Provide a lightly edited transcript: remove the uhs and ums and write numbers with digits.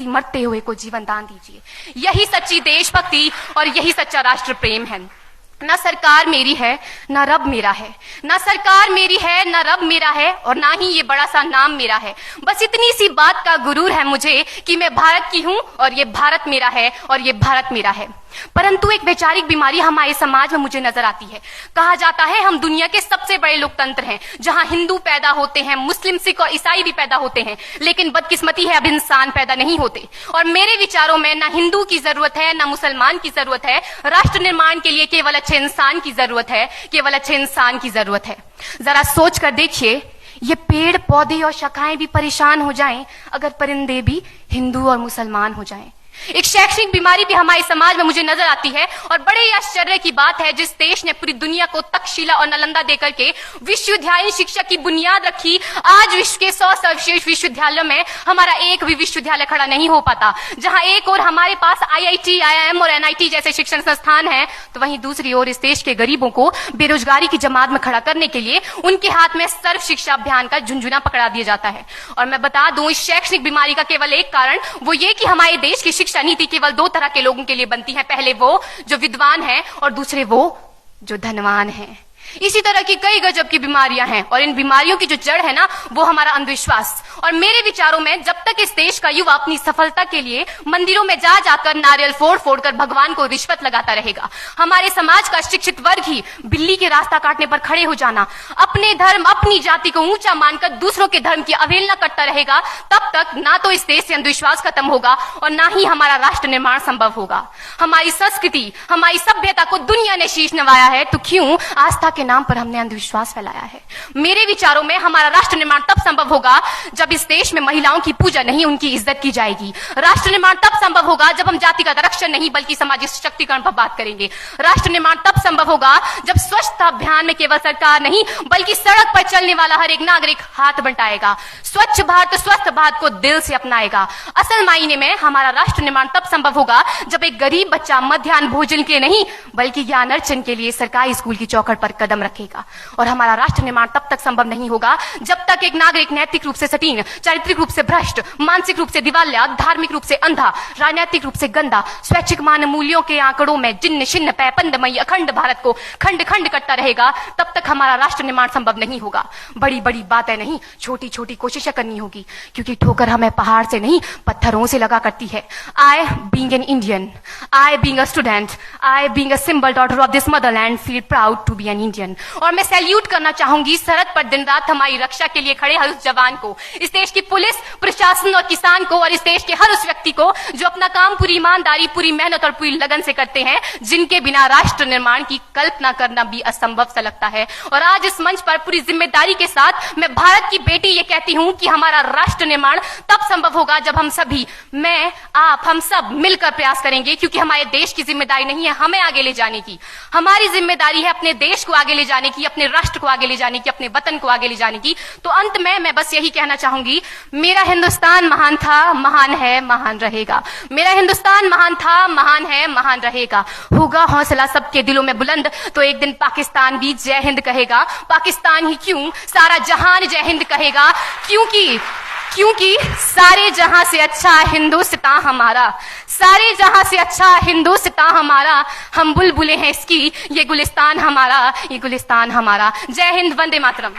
मरते हुए को जीवन दान दीजिए। यही सच्ची देशभक्ति और यही सच्चा राष्ट्र प्रेम है। ना सरकार मेरी है ना रब मेरा है, ना सरकार मेरी है ना रब मेरा है, और ना ही ये बड़ा सा नाम मेरा है। बस इतनी सी बात का गुरूर है मुझे कि मैं भारत की हूं और ये भारत मेरा है और ये भारत मेरा है। परंतु एक वैचारिक बीमारी हमारे समाज में मुझे नजर आती है। कहा जाता है हम दुनिया के सबसे बड़े लोकतंत्र हैं, जहां हिंदू पैदा होते हैं, मुस्लिम, सिख और ईसाई भी पैदा होते हैं, लेकिन बदकिस्मती है अब इंसान पैदा नहीं होते। और मेरे विचारों में ना हिंदू की जरूरत है ना मुसलमान की जरूरत है। राष्ट्र निर्माण के लिए केवल अच्छे इंसान की जरूरत है, केवल अच्छे इंसान की जरूरत है। जरा सोच कर देखिए, ये पेड़ पौधे और शाखाएं भी परेशान हो जाएं अगर परिंदे भी हिंदू और मुसलमान हो जाएं। एक शैक्षणिक बीमारी भी हमारे समाज में मुझे नजर आती है, और बड़े ही आश्चर्य की बात है जिस देश ने पूरी दुनिया को तक्षशिला और नालंदा देकर के विश्वविद्यालय शिक्षा की बुनियाद रखी, आज विश्व के 100 सर्वश्रेष्ठ विश्वविद्यालयों में हमारा एक भी विश्वविद्यालय खड़ा नहीं हो पाता। जहां एक और हमारे पास IIT, IIM और NIT जैसे शिक्षण संस्थान हैं, तो वहीं दूसरी ओर इस देश के गरीबों को बेरोजगारी की जमात में खड़ा करने के लिए उनके हाथ में सर्व शिक्षा अभियान का झुंझुना पकड़ा दिया जाता है। और मैं बता दूं, इस शैक्षणिक बीमारी का केवल एक कारण वो ये कि हमारे देश की शिक्षा नीति केवल 2 तरह के लोगों के लिए बनती है। पहले वो जो विद्वान हैं और दूसरे वो जो धनवान हैं। इसी तरह की कई गजब की बीमारियां हैं, और इन बीमारियों की जो जड़ है ना, वो हमारा अंधविश्वास। और मेरे विचारों में जब तक इस देश का युवा अपनी सफलता के लिए मंदिरों में जा जाकर नारियल फोड़ फोड़ कर भगवान को रिश्वत लगाता रहेगा, हमारे समाज का शिक्षित वर्ग ही बिल्ली के रास्ता काटने पर खड़े हो जाना, अपने धर्म अपनी जाति को ऊंचा मानकर दूसरों के धर्म की अवहेलना करता रहेगा, तब तक ना तो इस देश से अंधविश्वास खत्म होगा और ना ही हमारा राष्ट्र निर्माण संभव होगा। हमारी संस्कृति, हमारी सभ्यता को दुनिया ने शीश नवाया है, तो क्यों आस्था के नाम पर हमने अंधविश्वास फैलाया है। मेरे विचारों में हमारा राष्ट्र निर्माण तब संभव होगा जब इस देश में महिलाओं की पूजा नहीं उनकी इज्जत की जाएगी। राष्ट्र निर्माण तब संभव होगा जब हम जातिगत आरक्षण नहीं बल्कि सामाजिक सशक्तिकरण पर बात करेंगे। राष्ट्र निर्माण तब संभव होगा जब स्वच्छता अभियान में केवल सरकार नहीं बल्कि सड़क पर चलने वाला हर एक नागरिक हाथ बंटाएगा, स्वच्छ भारत स्वस्थ भारत को दिल से अपनाएगा। असल मायने में हमारा राष्ट्र निर्माण तब संभव होगा जब एक गरीब बच्चा मध्याह्न भोजन के नहीं बल्कि ज्ञान अर्जन के लिए सरकारी स्कूल की चौखट पर कदम रखेगा। और हमारा राष्ट्र निर्माण तब तक संभव नहीं होगा जब तक एक नागरिक नैतिक रूप से सटीन, चारित्रिक रूप से भ्रष्ट, मानसिक रूप से दिवालिया, धार्मिक रूप से अंधा, राजनीतिक रूप से गंदा, स्वैच्छिक मान मूल्यों के आंकड़ों में जिन्न शिन्न पैपंदमयी अखंड भारत को खंड खंड करता रहेगा। तब तक हमारा राष्ट्र निर्माण संभव नहीं होगा। बड़ी बड़ी बातें नहीं, छोटी छोटी कोशिशें करनी होगी, क्योंकि ठोकर हमें पहाड़ से नहीं पत्थरों से लगा करती है। I being an Indian, I being a student, I being a symbol daughter of this motherland feel proud to be an Indian। और मैं सैल्यूट करना चाहूंगी सरहद पर दिन रात हमारी रक्षा के लिए खड़े हर उस जवान को, इस देश की पुलिस, प्रशासन और किसान को, और इस देश के हर उस व्यक्ति को जो अपना काम पूरी ईमानदारी, पूरी मेहनत और पूरी लगन से करते हैं, जिनके बिना राष्ट्र निर्माण की कल्पना करना भी असंभव सा लगता है। और आज इस मंच पर पूरी जिम्मेदारी के साथ मैं भारत की बेटी ये कहती हूं कि हमारा राष्ट्र निर्माण तब संभव होगा जब हम सभी, मैं, आप, हम सब मिलकर प्रयास करेंगे, क्योंकि हमारे देश की जिम्मेदारी नहीं है हमें आगे ले जाने की, हमारी जिम्मेदारी है अपने देश को आगे ले जाने की, अपने राष्ट्र को आगे ले जाने की, अपने वतन को आगे ले जाने की। तो अंत में मैं बस यही कहना चाहूंगी, मेरा हिंदुस्तान महान था, महान है, महान रहेगा। मेरा हिंदुस्तान महान था, महान है, महान रहेगा। होगा हौसला सबके दिलों में बुलंद तो एक दिन पाकिस्तान भी जय हिंद कहेगा। पाकिस्तान ही क्यों, सारा जहान जय हिंद कहेगा, क्योंकि सारे जहां से अच्छा हिंदुस्तान हमारा, सारे जहां से अच्छा हिंदुस्तान हमारा। हम बुलबुलें हैं इसकी, ये गुलिस्तान हमारा, ये गुलिस्तान हमारा। जय हिंद, वंदे मातरम।